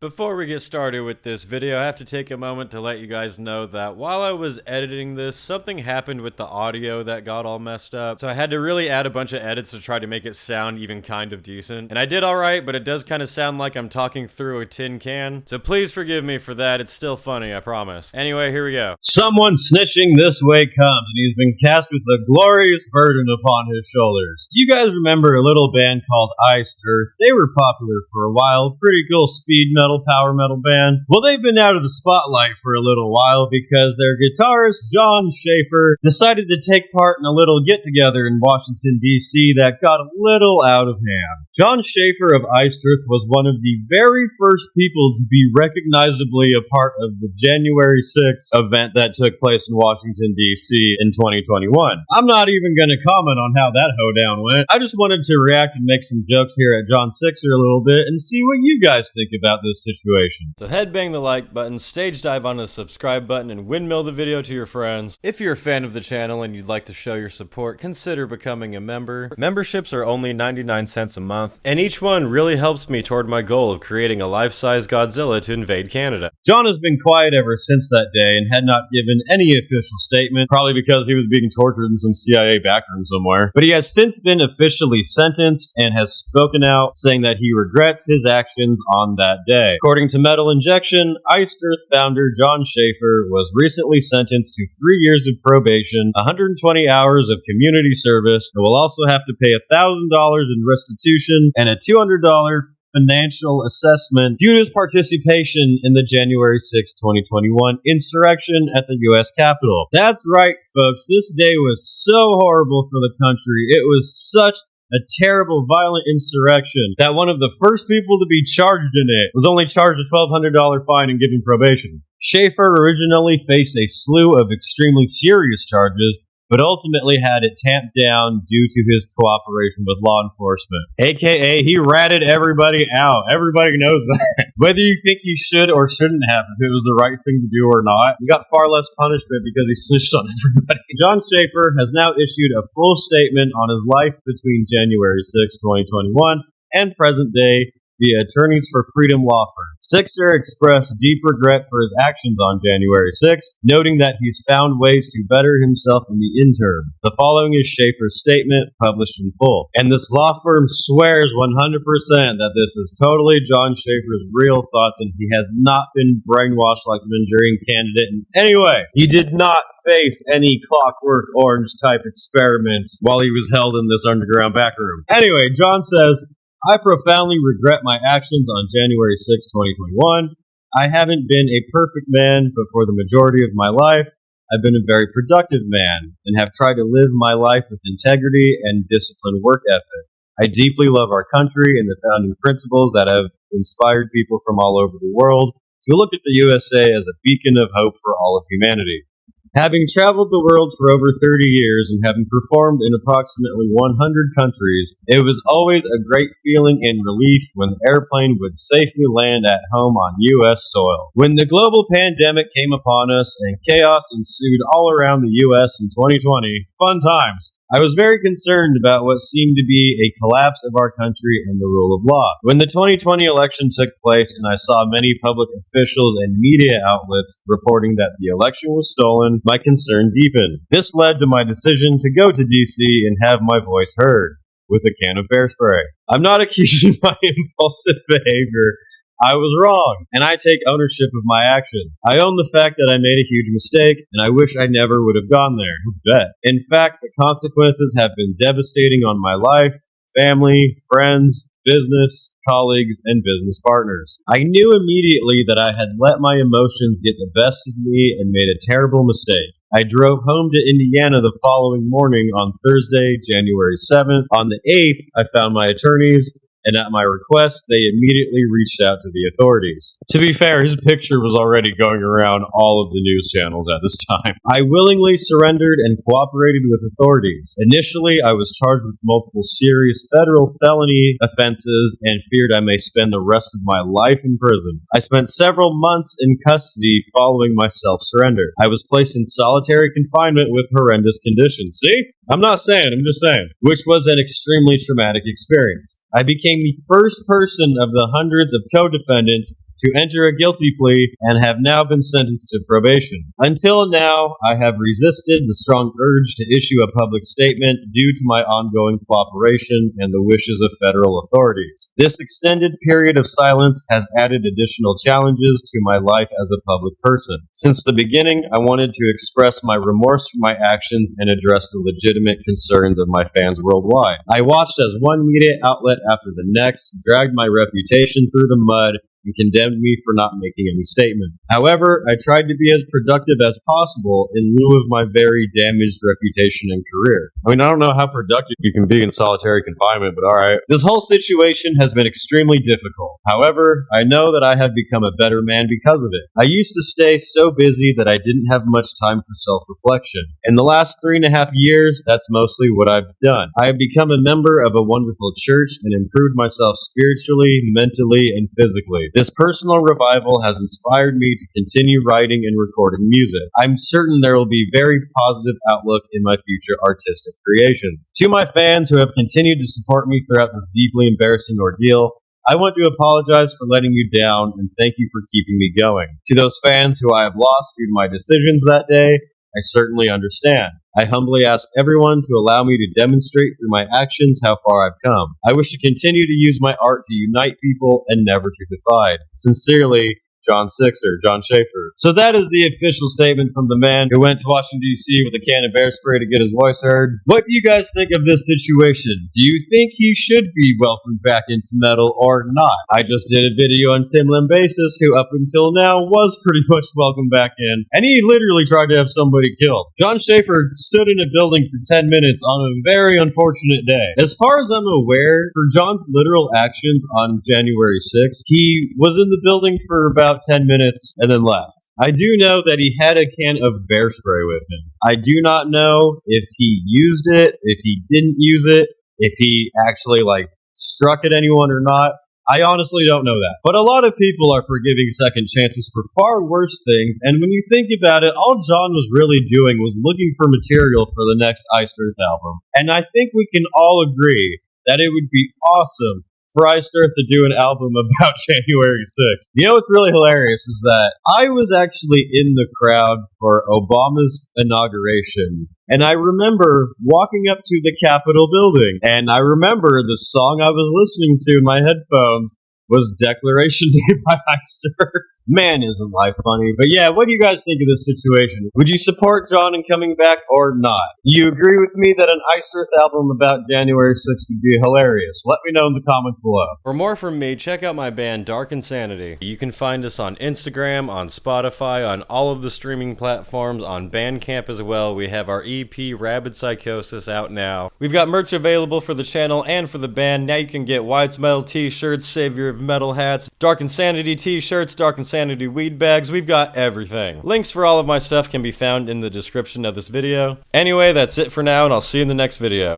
Before we get started with this video, I have to take a moment to let you guys know that while I was editing this, something happened with the audio that got all messed up. So I had to really add a bunch of edits to try to make it sound even kind of decent. And I did alright, but it does kind of sound like I'm talking through a tin can. So please forgive me for that. It's still funny, I promise. Anyway, here we go. Someone snitching this way comes, and he's been cast with a glorious burden upon his shoulders. Do you guys remember a little band called Iced Earth? They were popular for a while, pretty cool speed metal, power metal band. Well, they've been out of the spotlight for a little while because their guitarist, John Schaffer, decided to take part in a little get-together in Washington, D.C. that got a little out of hand. John Schaffer of Iced Earth was one of the very first people to be recognizably a part of the January 6th event that took place in Washington, D.C. in 2021. I'm not even going to comment on how that hoedown went. I just wanted to react and make some jokes here at John Sixer a little bit and see what you guys think about this situation. So headbang the like button, stage dive onto the subscribe button, and windmill the video to your friends. If you're a fan of the channel and you'd like to show your support, consider becoming a member. Memberships are only 99 cents a month, and each one really helps me toward my goal of creating a life-size Godzilla to invade Canada. John has been quiet ever since that day and had not given any official statement, probably because he was being tortured in some CIA backroom somewhere. But he has since been officially sentenced and has spoken out saying that he regrets his actions on that day. According to Metal Injection, Iced Earth founder John Schaffer was recently sentenced to 3 years of probation, 120 hours of community service, and will also have to pay $1,000 in restitution and a $200 financial assessment due to his participation in the January 6, 2021 insurrection at the U.S. Capitol. That's right, folks. This day was so horrible for the country. It was such a terrible, violent insurrection that one of the first people to be charged in it was only charged a $1,200 fine and given probation. Schaffer originally faced a slew of extremely serious charges, but ultimately had it tamped down due to his cooperation with law enforcement. AKA, he ratted everybody out. Everybody knows that. Whether you think he should or shouldn't have, if it was the right thing to do or not, he got far less punishment because he snitched on everybody. John Schaffer has now issued a full statement on his life between January 6, 2021 and present day via Attorneys for Freedom law firm. Sixer expressed deep regret for his actions on January 6, noting that he's found ways to better himself in the interim. The following is Schaffer's statement, published in full. And this law firm swears 100% that this is totally John Schaffer's real thoughts and he has not been brainwashed like a Manchurian candidate in any way. He did not face any Clockwork Orange type experiments while he was held in this underground back room. Anyway, John says, I profoundly regret my actions on January 6, 2021. I haven't been a perfect man, but for the majority of my life, I've been a very productive man and have tried to live my life with integrity and disciplined work ethic. I deeply love our country and the founding principles that have inspired people from all over the world to look at the USA as a beacon of hope for all of humanity. Having traveled the world for over 30 years and having performed in approximately 100 countries, it was always a great feeling and relief when the airplane would safely land at home on U.S. soil. When the global pandemic came upon us and chaos ensued all around the U.S. in 2020, fun times. I was very concerned about what seemed to be a collapse of our country and the rule of law. When the 2020 election took place and I saw many public officials and media outlets reporting that the election was stolen, my concern deepened. This led to my decision to go to D.C. and have my voice heard, with a can of bear spray. I'm not accusing my impulsive behavior. I was wrong, and I take ownership of my actions. I own the fact that I made a huge mistake, and I wish I never would have gone there. Who bet? In fact, the consequences have been devastating on my life, family, friends, business, colleagues, and business partners. I knew immediately that I had let my emotions get the best of me and made a terrible mistake. I drove home to Indiana the following morning on Thursday, January 7th. On the 8th, I found my attorneys, and at my request, they immediately reached out to the authorities. To be fair, his picture was already going around all of the news channels at this time. I willingly surrendered and cooperated with authorities. Initially, I was charged with multiple serious federal felony offenses and feared I may spend the rest of my life in prison. I spent several months in custody following my self-surrender. I was placed in solitary confinement with horrendous conditions. See? I'm not saying, I'm just saying. Which was an extremely traumatic experience. I became the first person of the hundreds of co-defendants to enter a guilty plea and have now been sentenced to probation. Until now, I have resisted the strong urge to issue a public statement due to my ongoing cooperation and the wishes of federal authorities. This extended period of silence has added additional challenges to my life as a public person. Since the beginning, I wanted to express my remorse for my actions and address the legitimate concerns of my fans worldwide. I watched as one media outlet after the next dragged my reputation through the mud and condemned me for not making any statement. However, I tried to be as productive as possible in lieu of my very damaged reputation and career. I mean, I don't know how productive you can be in solitary confinement, but alright. This whole situation has been extremely difficult. However, I know that I have become a better man because of it. I used to stay so busy that I didn't have much time for self-reflection. In the last 3.5 years, that's mostly what I've done. I have become a member of a wonderful church and improved myself spiritually, mentally, and physically. This personal revival has inspired me to continue writing and recording music. I'm certain there will be very positive outlook in my future artistic creations. To my fans who have continued to support me throughout this deeply embarrassing ordeal, I want to apologize for letting you down and thank you for keeping me going. To those fans who I have lost due to my decisions that day, I certainly understand. I humbly ask everyone to allow me to demonstrate through my actions how far I've come. I wish to continue to use my art to unite people and never to divide. Sincerely, John Schaffer. So that is the official statement from the man who went to Washington, D.C. with a can of bear spray to get his voice heard. What do you guys think of this situation? Do you think he should be welcomed back into metal or not? I just did a video on Tim Limbasis, who up until now was pretty much welcomed back in, and he literally tried to have somebody killed. John Schaffer stood in a building for 10 minutes on a very unfortunate day. As far as I'm aware, for John's literal actions on January 6th, he was in the building for about 10 minutes and then left. I do know that he had a can of bear spray with him. I do not know if he used it, if he didn't use it, if he actually struck at anyone or not. I honestly don't know that. But a lot of people are forgiving second chances for far worse things, and when you think about it, all John was really doing was looking for material for the next Iced Earth album. And I think we can all agree that it would be awesome for Iced Earth to do an album about January 6th. You know what's really hilarious is that I was actually in the crowd for Obama's inauguration, and I remember walking up to the Capitol building, and I remember the song I was listening to in my headphones was Declaration Day by Iced Earth. Man, isn't life funny. But yeah, what do you guys think of this situation? Would you support John in coming back or not? Do you agree with me that an Iced Earth album about January 6th would be hilarious? Let me know in the comments below. For more from me, check out my band Dark Insanity. You can find us on Instagram, on Spotify, on all of the streaming platforms, on Bandcamp as well. We have our EP, Rabid Psychosis, out now. We've got merch available for the channel and for the band. Now you can get White's Metal t-shirts, Savior of Metal hats, Dark Insanity t-shirts, Dark Insanity weed bags. We've got everything. Links for all of my stuff can be found in the description of this video. Anyway, that's it for now, and I'll see you in the next video.